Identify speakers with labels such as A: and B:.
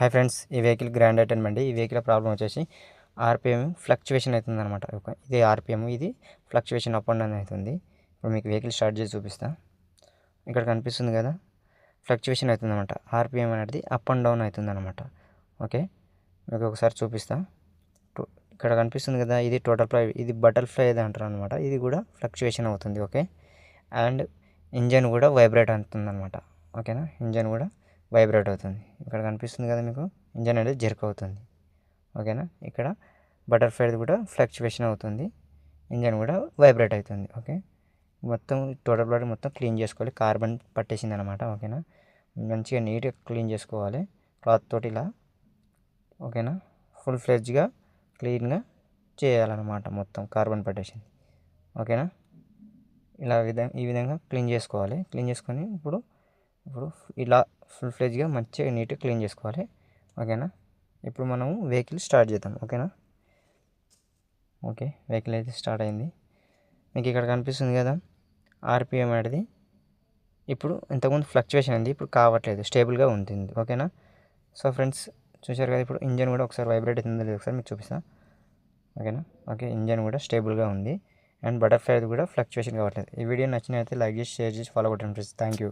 A: Hi friends, ఈ vehicle grand i ten అండి. ఈ వెహికల్ ప్రాబ్లం వచ్చేసి ఆర్పిఎం ఫ్లక్చువేషన్ అవుతుంది అనమాట. ఇది ఆర్పిఎం, ఇది ఫ్లక్చువేషన్ అప్ అండ్ డౌన్ అవుతుంది. ఇప్పుడు మీకు వెహికల్ స్టార్ట్ చేసి చూపిస్తా. ఇక్కడ కనిపిస్తుంది కదా, ఫ్లక్చువేషన్ అవుతుంది అనమాట. ఆర్పిఎం అనేది అప్ అండ్ డౌన్ అవుతుంది అనమాట. ఓకే, మీకు ఒకసారి చూపిస్తా. ఇక్కడ కనిపిస్తుంది కదా, ఇది టోటల్ ఫ్లై, ఇది బటర్ఫ్లై అది అంటారు అనమాట. ఇది కూడా ఫ్లక్చువేషన్ అవుతుంది. ఓకే, అండ్ ఇంజన్ కూడా వైబ్రేట్ అవుతుంది అనమాట. ఓకేనా, ఇంజన్ కూడా వైబ్రేట్ అవుతుంది. ఇక్కడ కనిపిస్తుంది కదా మీకు, ఇంజన్ అనేది జర్క్ అవుతుంది. ఓకేనా, ఇక్కడ బటర్ఫ్లై కూడా ఫ్లక్చువేషన్ అవుతుంది, ఇంజన్ కూడా వైబ్రేట్ అవుతుంది. ఓకే, మొత్తం టోటల్ బాడీ మొత్తం క్లీన్ చేసుకోవాలి. కార్బన్ పట్టేసింది అనమాట. ఓకేనా, మంచిగా నీట్గా క్లీన్ చేసుకోవాలి క్లాత్ తోటి ఇలా. ఓకేనా, ఫుల్ ఫ్లెడ్జ్గా క్లీన్గా చేయాలన్నమాట. మొత్తం కార్బన్ పట్టేసింది. ఓకేనా, ఇలా ఈ విధంగా క్లీన్ చేసుకోవాలి. క్లీన్ చేసుకొని ఇప్పుడు ఇలా ఫుల్ ఫ్లెడ్జ్గా మంచిగా నీట్గా క్లీన్ చేసుకోవాలి. ఓకేనా, ఇప్పుడు మనం వెహికల్ స్టార్ట్ చేద్దాం. ఓకేనా, ఓకే, వెహికల్ అయితే స్టార్ట్ అయింది. మీకు ఇక్కడ కనిపిస్తుంది కదా, ఆర్పిఎం అనేది ఇప్పుడు ఇంతకుముందు ఫ్లక్చువేషన్ ఉంది, ఇప్పుడు కావట్లేదు, స్టేబుల్గా ఉంటుంది. ఓకేనా, సో ఫ్రెండ్స్ చూసారు కదా, ఇప్పుడు ఇంజన్ కూడా ఒకసారి వైబ్రేట్ అవుతుందో లేదు ఒకసారి మీకు చూపిస్తా. ఓకేనా, ఓకే, ఇంజన్ కూడా స్టేబుల్గా ఉంది అండ్ బటర్ఫ్లై కూడా ఫ్లక్చువేషన్ కావట్లేదు. ఈ వీడియో నచ్చినట్లయితే లైక్ చేసి, షేర్ చేసి, ఫాలో కొట్టండి ఫ్రెండ్స్. Thank you.